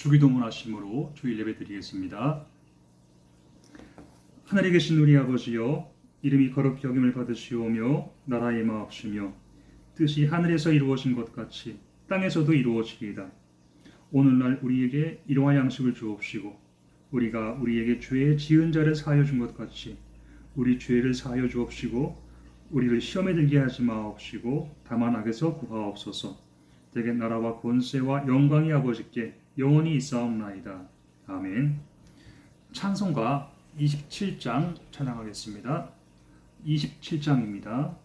주기도문 하심으로 주일 예배 드리겠습니다. 하늘에 계신 우리 아버지여, 이름이 거룩히 여김을 받으시오며 나라의 마옵시며 뜻이 하늘에서 이루어진 것 같이 땅에서도 이루어지리이다. 오늘날 우리에게 일용할 양식을 주옵시고 우리가 우리에게 죄 지은 자를 사하여 준 것 같이 우리 죄를 사하여 주옵시고 우리를 시험에 들게 하지 마옵시고 다만 악에서 구하옵소서. 대개 나라와 권세와 영광이 아버지께 영원히 있사옵나이다. 아멘. 찬송가 27장 찬양하겠습니다. 27장입니다.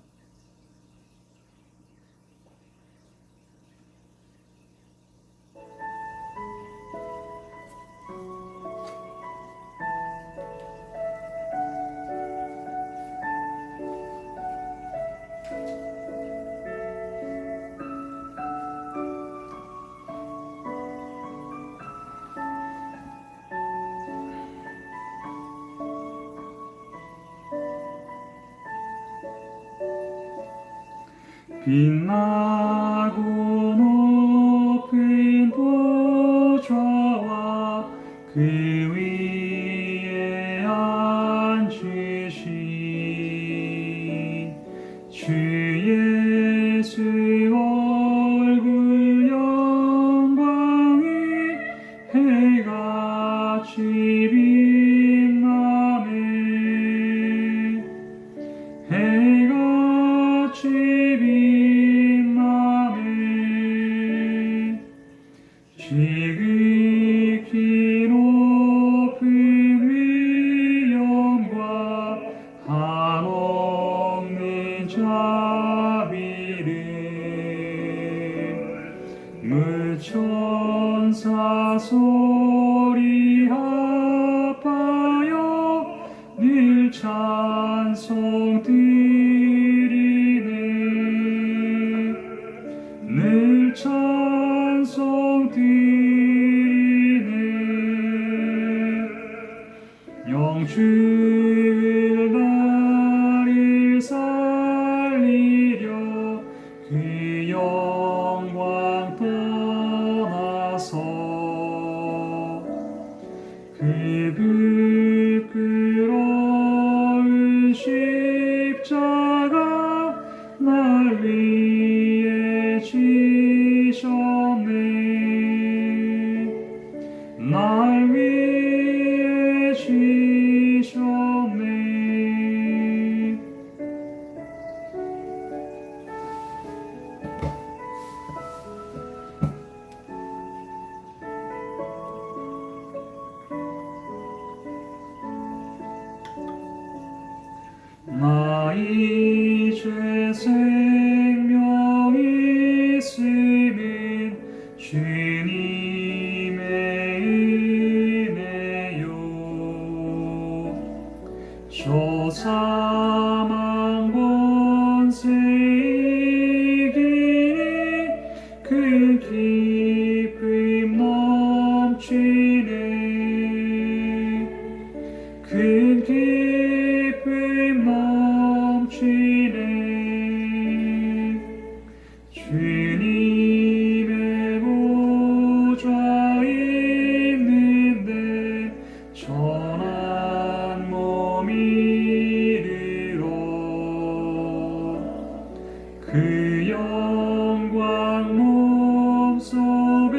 빛나고 높은 보좌와 그 위에 앉으신 주 예수 얼굴 영광이 해같이 빛나네. 해같이 지극히 높은 위엄과 한없는 자비를 무천사 소리 합하여 늘 찬송 드리네. 늘 찬송 드리네. 영주를 나를 살리려 그 영광 떠나서 그 부끄러운 십자가 날 위해 지셨네. 날 위해 지셨네. 나 이제 생명 있음은 주님의 은혜요. 저 사망 권세 이기니 그 기쁨 넘치네. 그 기쁨 넘치네. 주님의 보좌 있는데 전한 몸 이르러 그 영광 몸속에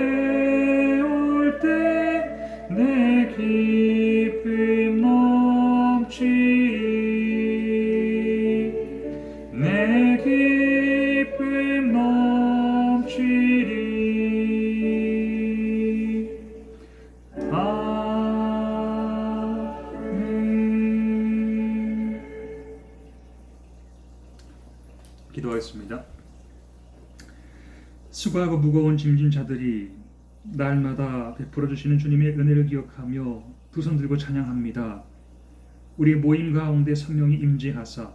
올 때 내 기쁨 넘치리. 내 기쁨 넘치리. 아멘. 기도하겠습니다. 수고하고 무거운 짐진 자들이 날마다 베풀어 주시는 주님의 은혜를 기억하며 두 손 들고 찬양합니다. 우리 모임 가운데 성령이 임재하사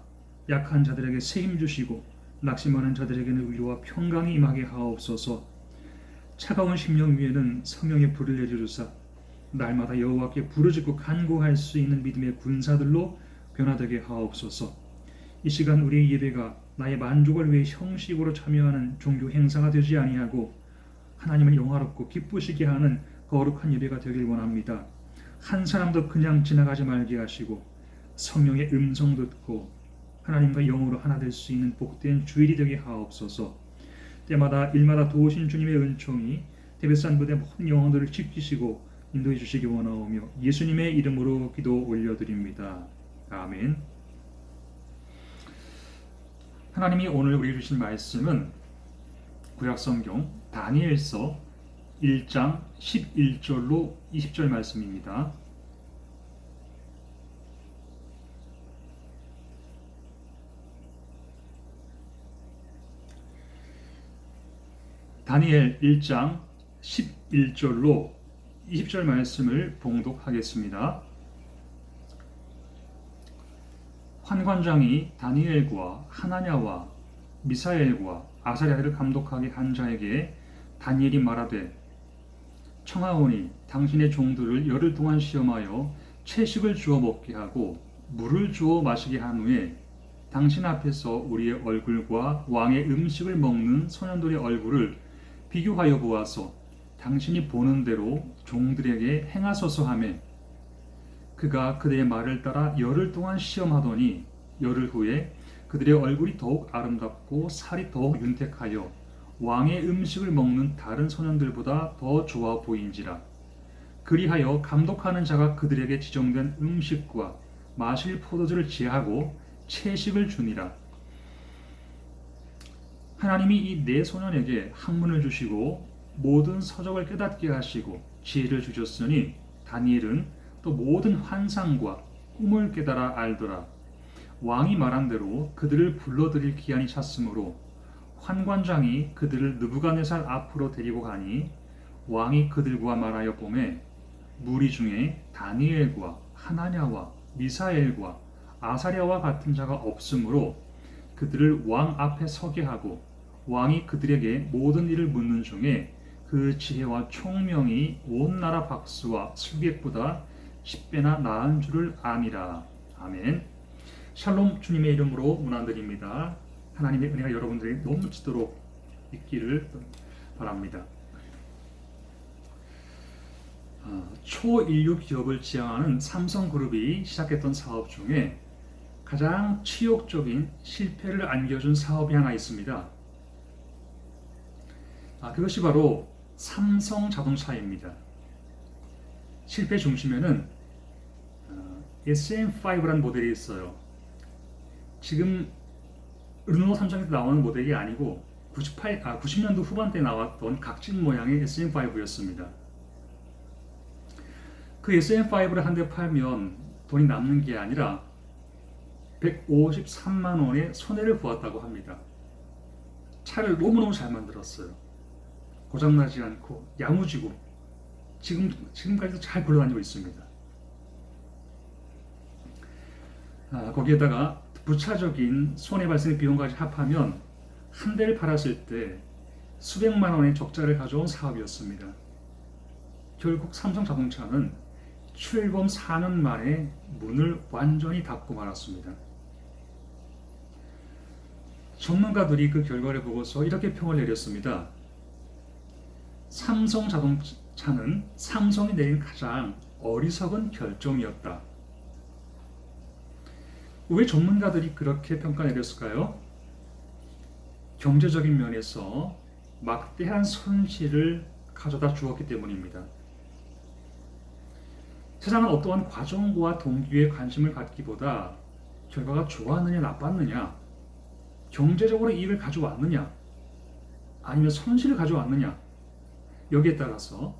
약한 자들에게 새 힘 주시고 낙심하는 자들에게는 위로와 평강이 임하게 하옵소서. 차가운 심령 위에는 성령의 불을 내려주사 날마다 여호와께 부르짖고 간구할 수 있는 믿음의 군사들로 변화되게 하옵소서. 이 시간 우리의 예배가 나의 만족을 위해 형식으로 참여하는 종교 행사가 되지 아니하고 하나님을 영화롭고 기쁘시게 하는 거룩한 예배가 되길 원합니다. 한 사람도 그냥 지나가지 말게 하시고 성령의 음성 듣고 하나님과 영으로 하나 될 수 있는 복된 주일이 되게 하옵소서. 때마다 일마다 도우신 주님의 은총이 데베산 부대 모든 영혼들을 지키시고 인도해 주시기 원하오며 예수님의 이름으로 기도 올려드립니다. 아멘. 하나님이 오늘 우리에게 주신 말씀은 구약성경 다니엘서 1장 11절로 20절 말씀입니다. 다니엘 1장 11절로 20절 말씀을 봉독하겠습니다. 환관장이 다니엘과 하나냐와 미사엘과 아사랴를 감독하게 한 자에게 다니엘이 말하되 청하오니 당신의 종들을 열흘 동안 시험하여 채식을 주어 먹게 하고 물을 주어 마시게 한 후에 당신 앞에서 우리의 얼굴과 왕의 음식을 먹는 소년들의 얼굴을 비교하여 보아서 당신이 보는 대로 종들에게 행하소서 하매 그가 그들의 말을 따라 열흘 동안 시험하더니 열흘 후에 그들의 얼굴이 더욱 아름답고 살이 더욱 윤택하여 왕의 음식을 먹는 다른 소년들보다 더 좋아 보인지라. 그리하여 감독하는 자가 그들에게 지정된 음식과 마실 포도주를 제하고 채식을 주니라. 하나님이 이 네 소년에게 학문을 주시고 모든 서적을 깨닫게 하시고 지혜를 주셨으니 다니엘은 또 모든 환상과 꿈을 깨달아 알더라. 왕이 말한 대로 그들을 불러들일 기한이 찼으므로 환관장이 그들을 느부갓네살 앞으로 데리고 가니 왕이 그들과 말하여 보매 무리 중에 다니엘과 하나냐와 미사엘과 아사랴와 같은 자가 없으므로 그들을 왕 앞에 서게 하고 왕이 그들에게 모든 일을 묻는 중에 그 지혜와 총명이 온 나라 박수와 술객보다 10배나 나은 줄을 아니라. 아멘. 샬롬. 주님의 이름으로 문안드립니다. 하나님의 은혜가 여러분들에게 넘치도록 있기를 바랍니다. 초인류 기업을 지향하는 삼성그룹이 시작했던 사업 중에 가장 치욕적인 실패를 안겨준 사업이 하나 있습니다. 그것이 바로 삼성 자동차입니다. 실패 중심에는 SM5라는 모델이 있어요. 지금 르노 삼성에서 나오는 모델이 아니고 90년도 후반대에 나왔던 각진 모양의 SM5였습니다. 그 SM5를 한 대 팔면 돈이 남는 게 아니라 153만 원의 손해를 보았다고 합니다. 차를 너무너무 잘 만들었어요. 고장나지 않고 야무지고 지금까지도 잘 굴러다니고 있습니다. 거기에다가 부차적인 손해 발생의 비용까지 합하면 한 대를 팔았을 때 수백만 원의 적자를 가져온 사업이었습니다. 결국 삼성자동차는 출범 4년 만에 문을 완전히 닫고 말았습니다. 전문가들이 그 결과를 보고서 이렇게 평을 내렸습니다. 삼성자동차는 삼성이 내린 가장 어리석은 결정이었다. 왜 전문가들이 그렇게 평가 내렸을까요? 경제적인 면에서 막대한 손실을 가져다 주었기 때문입니다. 세상은 어떠한 과정과 동기에 관심을 갖기보다 결과가 좋았느냐 나빴느냐, 경제적으로 이익을 가져왔느냐 아니면 손실을 가져왔느냐, 여기에 따라서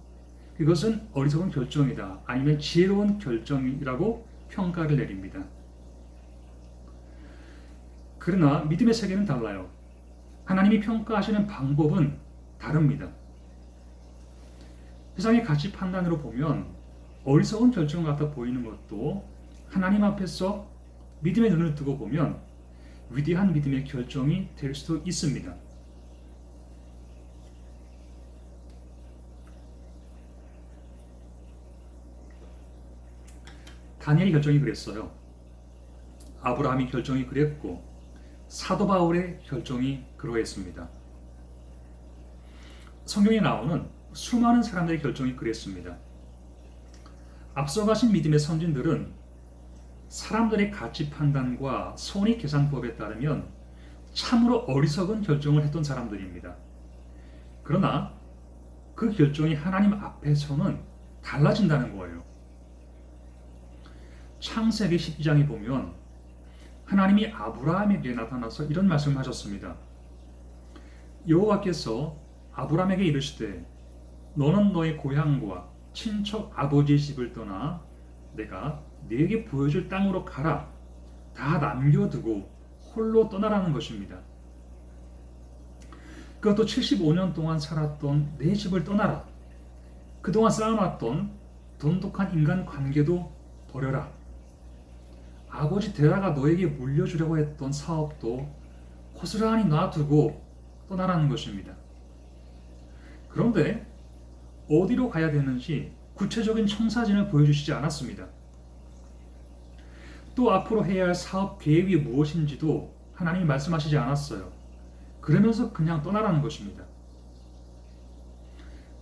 그것은 어리석은 결정이다 아니면 지혜로운 결정이라고 평가를 내립니다. 그러나 믿음의 세계는 달라요. 하나님이 평가하시는 방법은 다릅니다. 세상의 가치 판단으로 보면 어리석은 결정 같아 보이는 것도 하나님 앞에서 믿음의 눈을 뜨고 보면 위대한 믿음의 결정이 될 수도 있습니다. 다니엘이 결정이 그랬어요. 아브라함이 결정이 그랬고 사도 바울의 결정이 그러했습니다. 성경에 나오는 수많은 사람들의 결정이 그랬습니다. 앞서가신 믿음의 선진들은 사람들의 가치 판단과 손익 계산법에 따르면 참으로 어리석은 결정을 했던 사람들입니다. 그러나 그 결정이 하나님 앞에서는 달라진다는 거예요. 창세기 12장에 보면 하나님이 아브라함에게 나타나서 이런 말씀을 하셨습니다. 여호와께서 아브라함에게 이르시되 너는 너의 고향과 친척 아버지의 집을 떠나 내가 네게 보여줄 땅으로 가라. 다 남겨두고 홀로 떠나라는 것입니다. 그것도 75년 동안 살았던 내 집을 떠나라. 그동안 쌓아놨던 돈독한 인간관계도 버려라. 아버지 데라가 너에게 물려주려고 했던 사업도 고스란히 놔두고 떠나라는 것입니다. 그런데 어디로 가야 되는지 구체적인 청사진을 보여주시지 않았습니다. 또 앞으로 해야 할 사업 계획이 무엇인지도 하나님이 말씀하시지 않았어요. 그러면서 그냥 떠나라는 것입니다.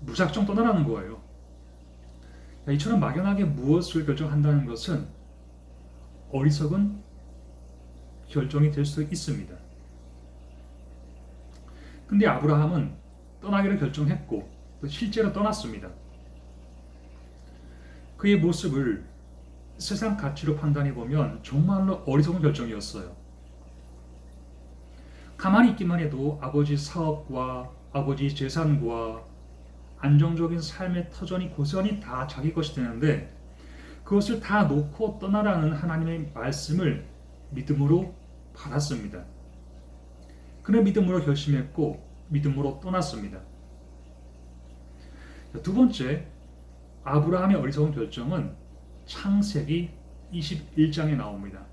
무작정 떠나라는 거예요. 이처럼 막연하게 무엇을 결정한다는 것은 어리석은 결정이 될 수 있습니다. 근데 아브라함은 떠나기를 결정했고 또 실제로 떠났습니다. 그의 모습을 세상 가치로 판단해 보면 정말로 어리석은 결정이었어요. 가만히 있기만 해도 아버지 사업과 아버지 재산과 안정적인 삶의 터전이 고스란히 다 자기 것이 되는데 그것을 다 놓고 떠나라는 하나님의 말씀을 믿음으로 받았습니다. 그는 믿음으로 결심했고 믿음으로 떠났습니다. 두 번째, 아브라함의 어리석은 결정은 창세기 21장에 나옵니다.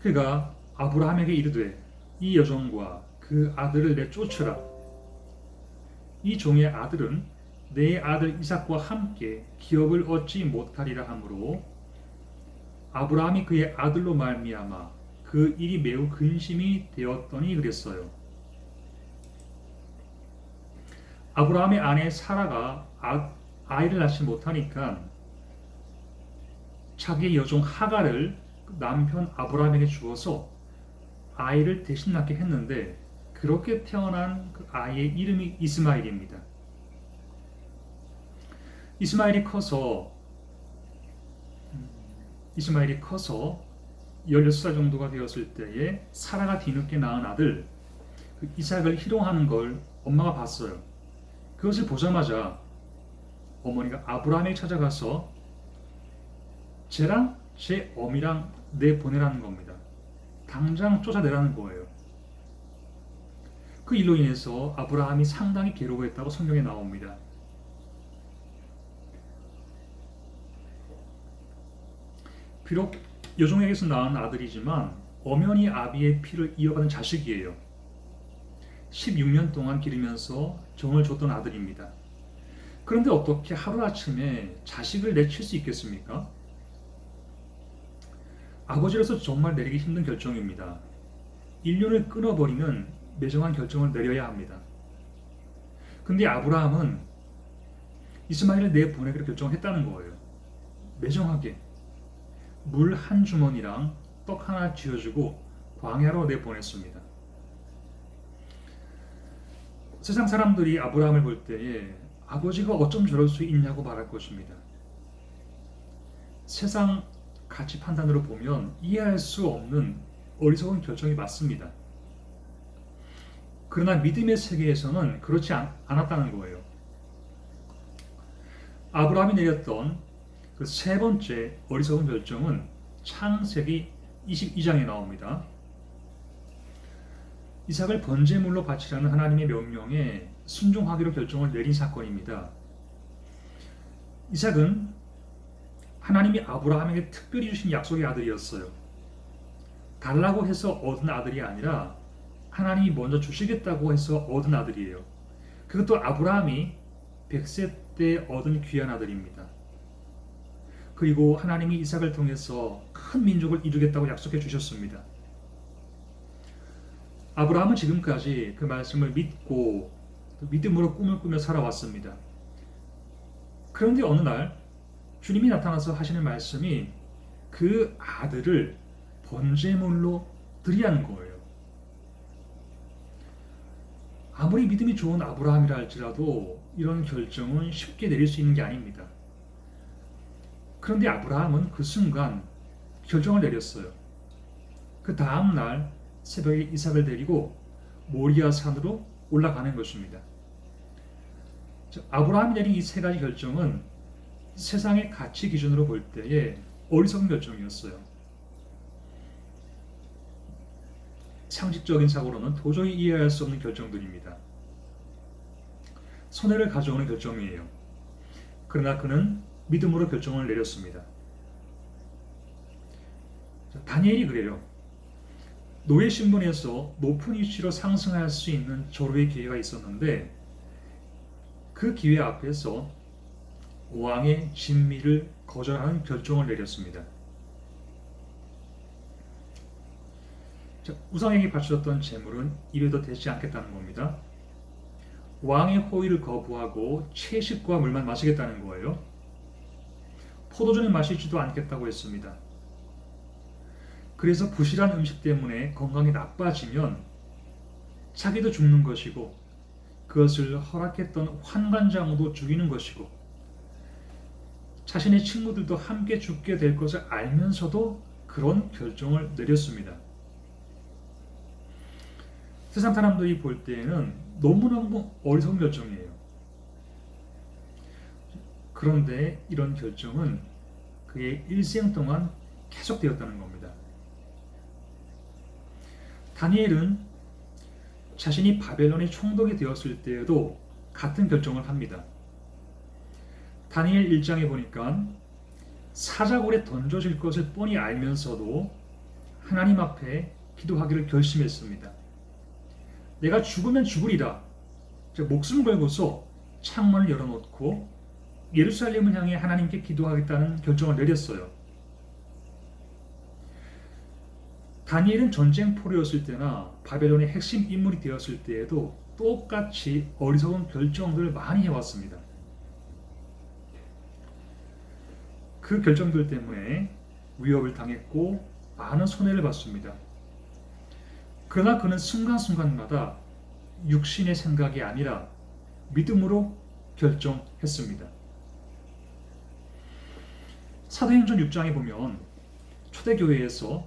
그가 아브라함에게 이르되 이 여종과 그 아들을 내쫓으라. 이 종의 아들은 내 아들 이삭과 함께 기업을 얻지 못하리라 하므로 아브라함이 그의 아들로 말미암아 그 일이 매우 근심이 되었더니 그랬어요. 아브라함의 아내 사라가 아이를 낳지 못하니까 자기의 여종 하갈을 남편 아브라함에게 주어서 아이를 대신 낳게 했는데 그렇게 태어난 그 아이의 이름이 이스마엘입니다. 이스마엘이 커서 16살 정도가 되었을 때에 사라가 뒤늦게 낳은 아들 그 이삭을 희롱하는 걸 엄마가 봤어요. 그것을 보자마자 어머니가 아브라함에게 찾아가서 쟤랑 제 어미랑 내보내라는 겁니다. 당장 쫓아내라는 거예요. 그 일로 인해서 아브라함이 상당히 괴로워했다고 성경에 나옵니다. 비록 여종에게서 낳은 아들이지만 엄연히 아비의 피를 이어받은 자식이에요. 16년 동안 기르면서 정을 줬던 아들입니다. 그런데 어떻게 하루아침에 자식을 내칠 수 있겠습니까? 아버지로서 정말 내리기 힘든 결정입니다. 인륜을 끊어버리는 매정한 결정을 내려야 합니다. 근데 아브라함은 이스마엘을 내보내기로 결정했다는 거예요. 매정하게 물 한 주머니랑 떡 하나 쥐어주고 광야로 내보냈습니다. 세상 사람들이 아브라함을 볼 때에 아버지가 어쩜 저럴 수 있냐고 말할 것입니다. 세상 가치 판단으로 보면 이해할 수 없는 어리석은 결정이 맞습니다. 그러나 믿음의 세계에서는 그렇지 않았다는 거예요. 아브라함이 내렸던 그 세 번째 어리석은 결정은 창세기 22장에 나옵니다. 이삭을 번제물로 바치라는 하나님의 명령에 순종하기로 결정을 내린 사건입니다. 이삭은 하나님이 아브라함에게 특별히 주신 약속의 아들이었어요. 달라고 해서 얻은 아들이 아니라 하나님이 먼저 주시겠다고 해서 얻은 아들이에요. 그것도 아브라함이 100세 때 얻은 귀한 아들입니다. 그리고 하나님이 이삭을 통해서 큰 민족을 이루겠다고 약속해 주셨습니다. 아브라함은 지금까지 그 말씀을 믿고 또 믿음으로 꿈을 꾸며 살아왔습니다. 그런데 어느 날 주님이 나타나서 하시는 말씀이 그 아들을 번제물로 드리라는 거예요. 아무리 믿음이 좋은 아브라함이라 할지라도 이런 결정은 쉽게 내릴 수 있는 게 아닙니다. 그런데 아브라함은 그 순간 결정을 내렸어요. 그 다음 날 새벽에 이삭을 데리고 모리아 산으로 올라가는 것입니다. 아브라함이 내린 이 세 가지 결정은 세상의 가치 기준으로 볼 때에 어리석은 결정이었어요. 상식적인 사고로는 도저히 이해할 수 없는 결정들입니다. 손해를 가져오는 결정이에요. 그러나 그는 믿음으로 결정을 내렸습니다. 다니엘이 그래요. 노예 신분에서 높은 위치로 상승할 수 있는 절호의 기회가 있었는데 그 기회 앞에서 왕의 진미를 거절하는 결정을 내렸습니다. 우상에게 바쳤던 재물은 입에도 대지 않겠다는 겁니다. 왕의 호의를 거부하고 채식과 물만 마시겠다는 거예요. 포도주는 마시지도 않겠다고 했습니다. 그래서 부실한 음식 때문에 건강이 나빠지면 자기도 죽는 것이고 그것을 허락했던 환관장도 죽이는 것이고 자신의 친구들도 함께 죽게 될 것을 알면서도 그런 결정을 내렸습니다. 세상 사람들이 볼 때에는 너무너무 어리석은 결정이에요. 그런데 이런 결정은 그의 일생 동안 계속되었다는 겁니다. 다니엘은 자신이 바벨론의 총독이 되었을 때에도 같은 결정을 합니다. 다니엘 1장에 보니까 사자굴에 던져질 것을 뻔히 알면서도 하나님 앞에 기도하기를 결심했습니다. 내가 죽으면 죽으리라. 목숨 걸고서 창문을 열어놓고 예루살렘을 향해 하나님께 기도하겠다는 결정을 내렸어요. 다니엘은 전쟁 포로였을 때나 바벨론의 핵심 인물이 되었을 때에도 똑같이 어리석은 결정들을 많이 해왔습니다. 그 결정들 때문에 위협을 당했고 많은 손해를 봤습니다. 그러나 그는 순간순간마다 육신의 생각이 아니라 믿음으로 결정했습니다. 사도행전 6장에 보면 초대교회에서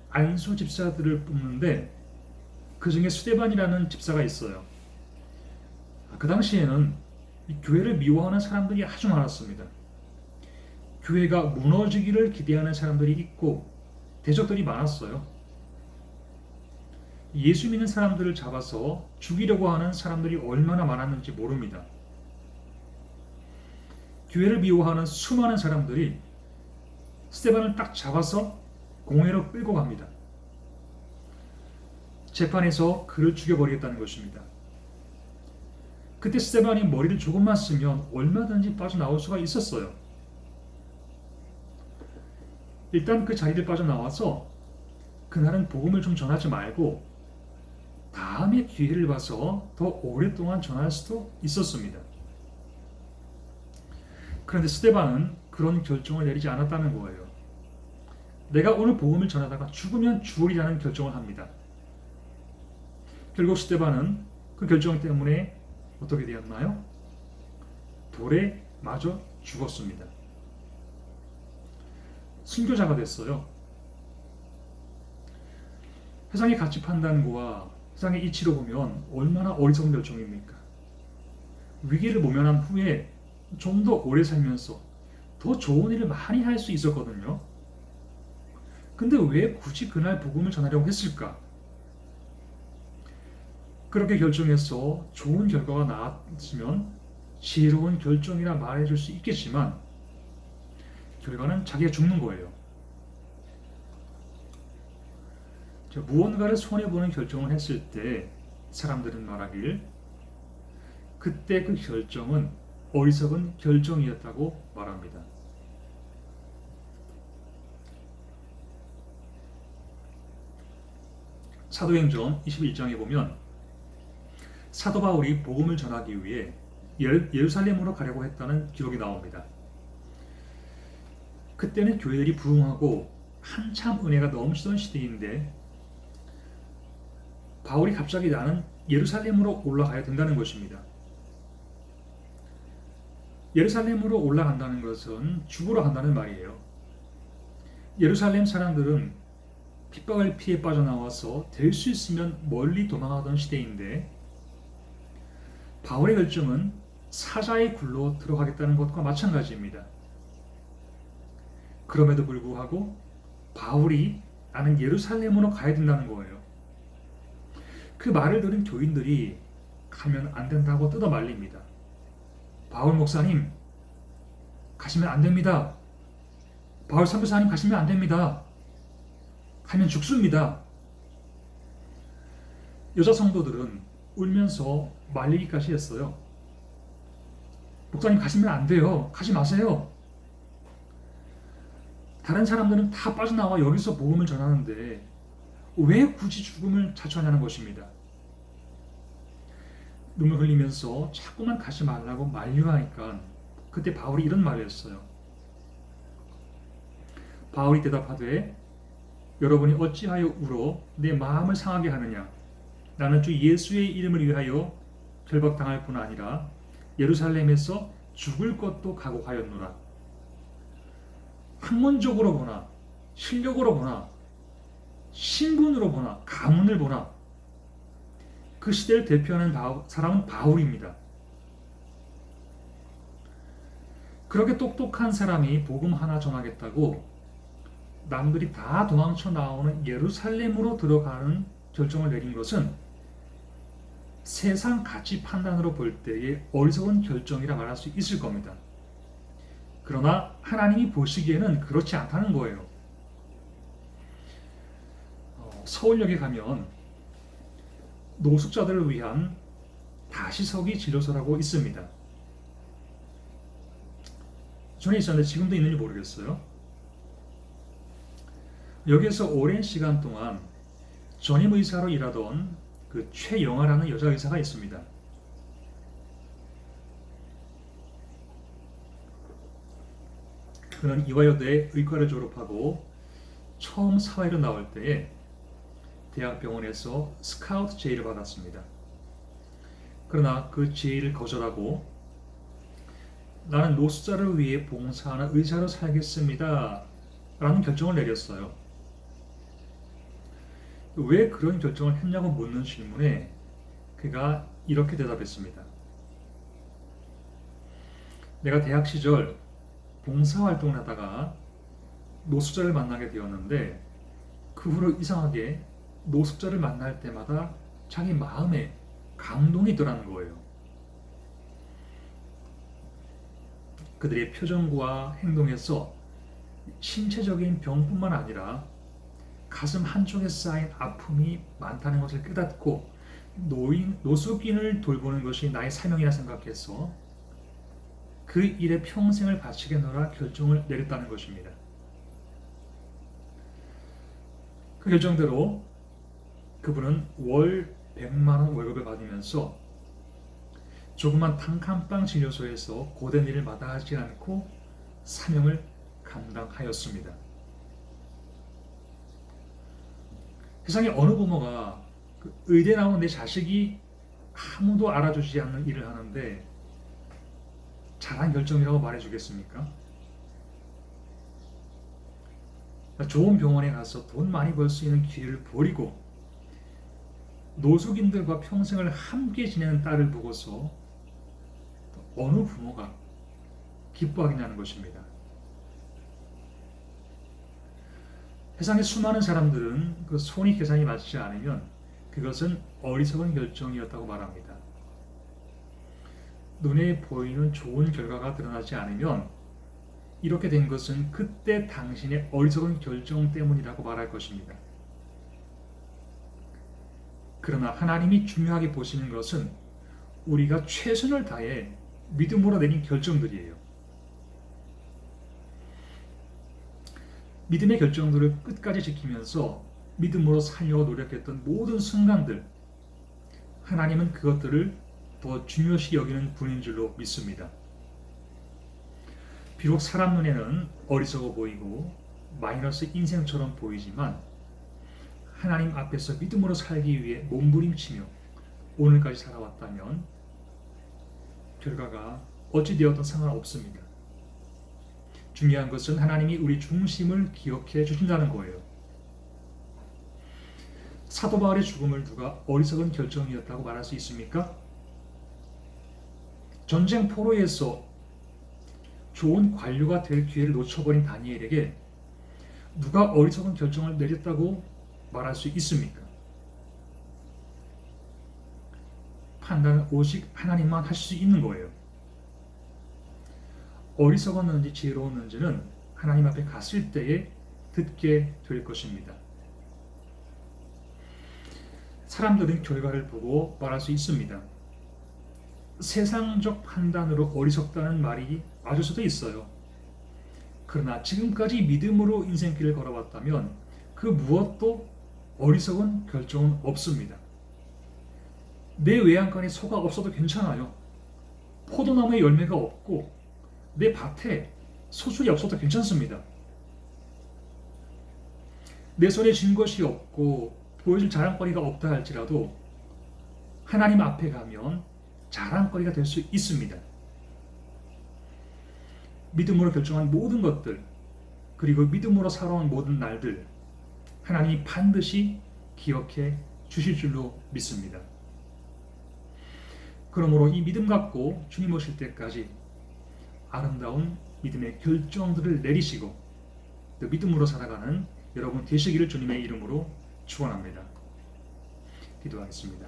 안수 집사들을 뽑는데 그 중에 스데반이라는 집사가 있어요. 그 당시에는 이 교회를 미워하는 사람들이 아주 많았습니다. 교회가 무너지기를 기대하는 사람들이 있고 대적들이 많았어요. 예수 믿는 사람들을 잡아서 죽이려고 하는 사람들이 얼마나 많았는지 모릅니다. 교회를 미워하는 수많은 사람들이 스데반을 딱 잡아서 공회로 끌고 갑니다. 재판에서 그를 죽여버리겠다는 것입니다. 그때 스데반이 머리를 조금만 쓰면 얼마든지 빠져나올 수가 있었어요. 일단 그 자리를 빠져나와서 그날은 복음을 좀 전하지 말고 다음에 기회를 봐서 더 오랫동안 전할 수도 있었습니다. 그런데 스데반은 그런 결정을 내리지 않았다는 거예요. 내가 오늘 복음을 전하다가 죽으면 죽으리라는 결정을 합니다. 결국 스데반은 그 결정 때문에 어떻게 되었나요? 돌에 맞아 죽었습니다. 순교자가 됐어요. 세상의 가치 판단과 세상의 이치로 보면 얼마나 어리석은 결정입니까? 위기를 모면한 후에 좀 더 오래 살면서 더 좋은 일을 많이 할 수 있었거든요. 근데 왜 굳이 그날 복음을 전하려고 했을까? 그렇게 결정해서 좋은 결과가 나왔으면 지혜로운 결정이라 말해줄 수 있겠지만 결과는 자기가 죽는 거예요. 무언가를 손해보는 결정을 했을 때 사람들은 말하길 그때 그 결정은 어리석은 결정이었다고 말합니다. 사도행전 21장에 보면 사도 바울이 복음을 전하기 위해 예루살렘으로 가려고 했다는 기록이 나옵니다. 그때는 교회들이 부흥하고 한참 은혜가 넘치던 시대인데 바울이 갑자기 나는 예루살렘으로 올라가야 된다는 것입니다. 예루살렘으로 올라간다는 것은 죽으러 간다는 말이에요. 예루살렘 사람들은 핍박을 피해 빠져나와서 될 수 있으면 멀리 도망하던 시대인데 바울의 결정은 사자의 굴로 들어가겠다는 것과 마찬가지입니다. 그럼에도 불구하고 바울이 나는 예루살렘으로 가야 된다는 거예요. 그 말을 들은 교인들이 가면 안 된다고 뜯어 말립니다. 바울 목사님, 가시면 안 됩니다. 바울 선교사님 가시면 안 됩니다. 가면 죽습니다. 여자 성도들은 울면서 말리기까지 했어요. 목사님 가시면 안 돼요. 가지 마세요. 다른 사람들은 다 빠져나와 여기서 복음을 전하는데 왜 굳이 죽음을 자초하냐는 것입니다. 눈물 흘리면서 자꾸만 가지 말라고 만류하니까 그때 바울이 이런 말을 했어요. 바울이 대답하되 여러분이 어찌하여 울어 내 마음을 상하게 하느냐. 나는 주 예수의 이름을 위하여 결박당할 뿐 아니라 예루살렘에서 죽을 것도 각오하였노라. 학문적으로 보나 실력으로 보나 신분으로 보나 가문을 보나 그 시대를 대표하는 사람은 바울입니다. 그렇게 똑똑한 사람이 복음 하나 전하겠다고 남들이 다 도망쳐 나오는 예루살렘으로 들어가는 결정을 내린 것은 세상 가치 판단으로 볼 때의 어리석은 결정이라 말할 수 있을 겁니다. 그러나 하나님이 보시기에는 그렇지 않다는 거예요. 서울역에 가면 노숙자들을 위한 다시서기 진료소라고 있습니다. 전에 있었는데 지금도 있는지 모르겠어요. 여기에서 오랜 시간 동안 전임 의사로 일하던 그 최영아라는 여자 의사가 있습니다. 그는 이화여대 의과를 졸업하고 처음 사회로 나올 때에 대학병원에서 스카우트 제의를 받았습니다. 그러나 그 제의를 거절하고 나는 노숙자를 위해 봉사하는 의사로 살겠습니다. 라는 결정을 내렸어요. 왜 그런 결정을 했냐고 묻는 질문에 그가 이렇게 대답했습니다. 내가 대학 시절 봉사활동을 하다가 노숙자를 만나게 되었는데 그 후로 이상하게 노숙자를 만날 때마다 자기 마음에 감동이 더라는 거예요. 그들의 표정과 행동에서 신체적인 병뿐만 아니라 가슴 한쪽에 쌓인 아픔이 많다는 것을 깨닫고 노숙인을 돌보는 것이 나의 사명이라 생각해서 그 일에 평생을 바치겠노라 결정을 내렸다는 것입니다. 그 결정대로 그분은 월 100만 원 월급을 받으면서 조그만 단칸방 진료소에서 고된 일을 마다하지 않고 사명을 감당하였습니다. 세상에 어느 부모가 의대 나온 내 자식이 아무도 알아주지 않는 일을 하는데 잘한 결정이라고 말해주겠습니까? 좋은 병원에 가서 돈 많이 벌 수 있는 기회를 버리고 노숙인들과 평생을 함께 지내는 딸을 보고서 어느 부모가 기뻐하겠냐는 것입니다. 세상에 수많은 사람들은 그 손익 계산이 맞지 않으면 그것은 어리석은 결정이었다고 말합니다. 눈에 보이는 좋은 결과가 드러나지 않으면 이렇게 된 것은 그때 당신의 어리석은 결정 때문이라고 말할 것입니다. 그러나 하나님이 중요하게 보시는 것은 우리가 최선을 다해 믿음으로 내린 결정들이에요. 믿음의 결정들을 끝까지 지키면서 믿음으로 살려고 노력했던 모든 순간들, 하나님은 그것들을 더 중요시 여기는 분인 줄로 믿습니다. 비록 사람 눈에는 어리석어 보이고 마이너스 인생처럼 보이지만 하나님 앞에서 믿음으로 살기 위해 몸부림치며 오늘까지 살아왔다면 결과가 어찌 되었든 상관없습니다. 중요한 것은 하나님이 우리 중심을 기억해 주신다는 거예요. 사도 바울의 죽음을 누가 어리석은 결정이었다고 말할 수 있습니까? 전쟁 포로에서 좋은 관료가 될 기회를 놓쳐버린 다니엘에게 누가 어리석은 결정을 내렸다고 말할 수 있습니까? 판단은 오직 하나님만 하실 수 있는 거예요. 어리석었는지 지혜로웠는지는 하나님 앞에 갔을 때에 듣게 될 것입니다. 사람들은 결과를 보고 말할 수 있습니다. 세상적 판단으로 어리석다는 말이 맞을 수도 있어요. 그러나 지금까지 믿음으로 인생길을 걸어왔다면 그 무엇도 어리석은 결정은 없습니다. 내 외양간에 소가 없어도 괜찮아요. 포도나무에 열매가 없고 내 밭에 소출이 없어도 괜찮습니다. 내 손에 쥔 것이 없고 보여줄 자랑거리가 없다 할지라도 하나님 앞에 가면 자랑거리가 될 수 있습니다. 믿음으로 결정한 모든 것들, 그리고 믿음으로 살아온 모든 날들, 하나님이 반드시 기억해 주실 줄로 믿습니다. 그러므로 이 믿음 갖고 주님 오실 때까지 아름다운 믿음의 결정들을 내리시고 또 믿음으로 살아가는 여러분 되시기를 주님의 이름으로 축원합니다. 기도하겠습니다.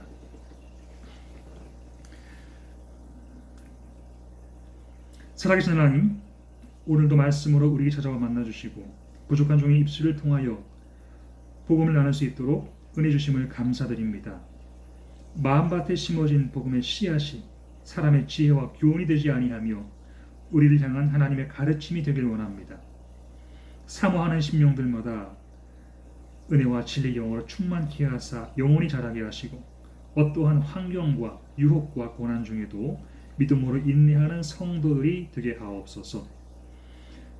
살아계신 하나님, 오늘도 말씀으로 우리에게 찾아와 만나주시고 부족한 종의 입술을 통하여 복음을 나눌 수 있도록 은혜 주심을 감사드립니다. 마음밭에 심어진 복음의 씨앗이 사람의 지혜와 교훈이 되지 아니하며 우리를 향한 하나님의 가르침이 되길 원합니다. 사모하는 심령들마다 은혜와 진리의 영으로 충만케 하사 영혼이 자라게 하시고 어떠한 환경과 유혹과 고난 중에도 믿음으로 인내하는 성도들이 되게 하옵소서.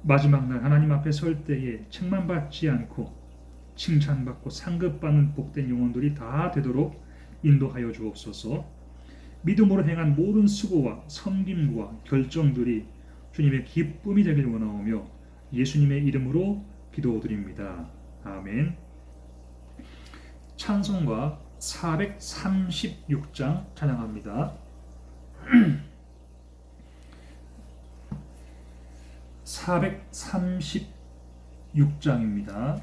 마지막 날 하나님 앞에 설 때에 책망받지 않고 칭찬받고 상급받는 복된 영혼들이 다 되도록 인도하여 주옵소서. 믿음으로 행한 모든 수고와 섬김과 결정들이 주님의 기쁨이 되길 원하오며 예수님의 이름으로 기도드립니다. 아멘. 찬송가 436장 찬양합니다. 436장입니다.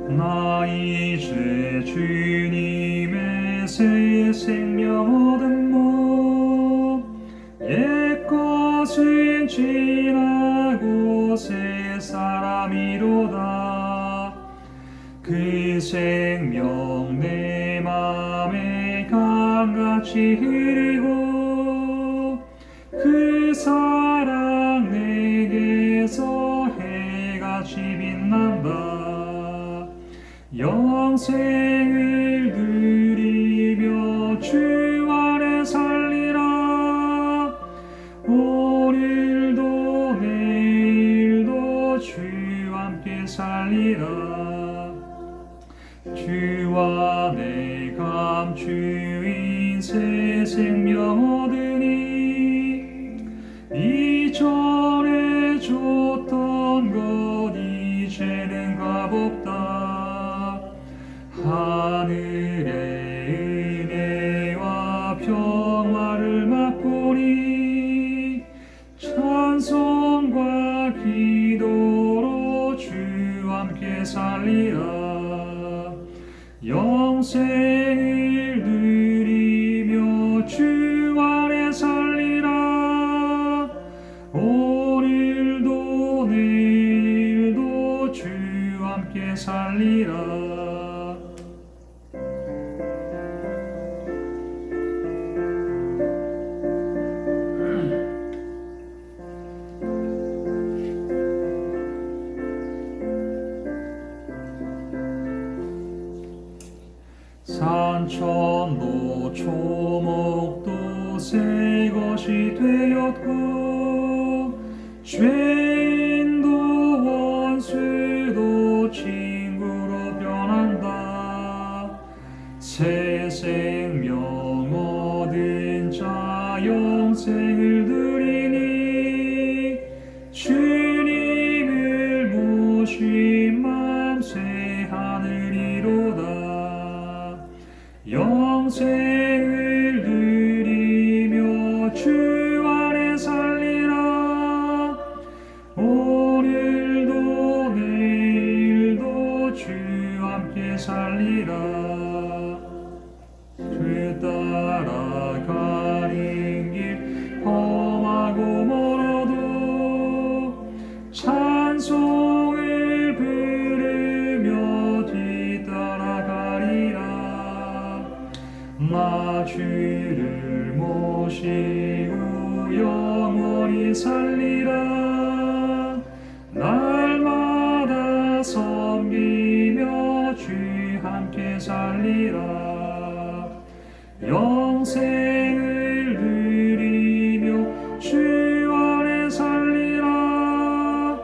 나 이제 주님의 새 생명 얻은 몸 옛것은 지나고 새 사람이로다. 그 생명 내 맘에 강같이 흐르고 그 사랑 내게서 해같이 빛난다. 영생을 누리며 주 안에 살리라. 오늘도 내일도 주 함께 살리라. 주 안에 감추인 새 생명 얻으니 이전에 줬던 것 이제는 값없다. 하늘의 은혜와 평화를 맛보니 찬송과 기도로 주 함께 살리라. 영생을 누리며 주 안에 살리라. 오늘도 내일도 주 함께 살리라. 새 것이 되었고 죄인도 원수도 친구로 변한다. 새 생명 얻은 자 영생을 누리니 주님을 모신 만세 하늘이로다. 영생을 누리며 주 안에 살리라. 오늘도 내일도 주 함께 살리라. 주 따라가는 길 험하고 멀어도 찬송을 부르며 뒤따라가리라. 나 주를 모시고 영원히 살리라. 날마다 섬기며 주 함께 살리라. 영생을 누리며 주 안에 살리라.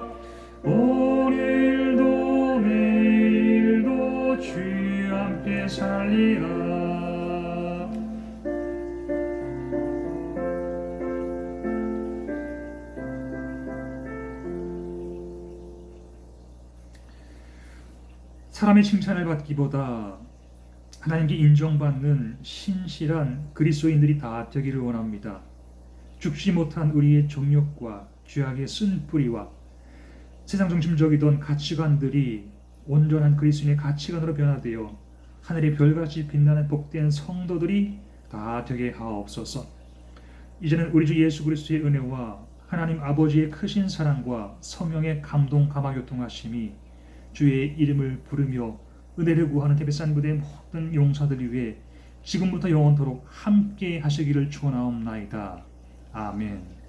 오늘도 내일도 주 함께 살리라. 사람의 칭찬을 받기보다 하나님께 인정받는 신실한 그리스도인들이 다 되기를 원합니다. 죽지 못한 우리의 정욕과 죄악의 쓴뿌리와 세상 중심적이던 가치관들이 온전한 그리스도인의 가치관으로 변화되어 하늘의 별같이 빛나는 복된 성도들이 다 되게 하옵소서. 이제는 우리 주 예수 그리스도의 은혜와 하나님 아버지의 크신 사랑과 성령의 감동 감화교통하심이 주의 이름을 부르며 은혜를 구하는 태백산 부대의 모든 용사들 위해 지금부터 영원토록 함께 하시기를 축원하옵나이다. 아멘.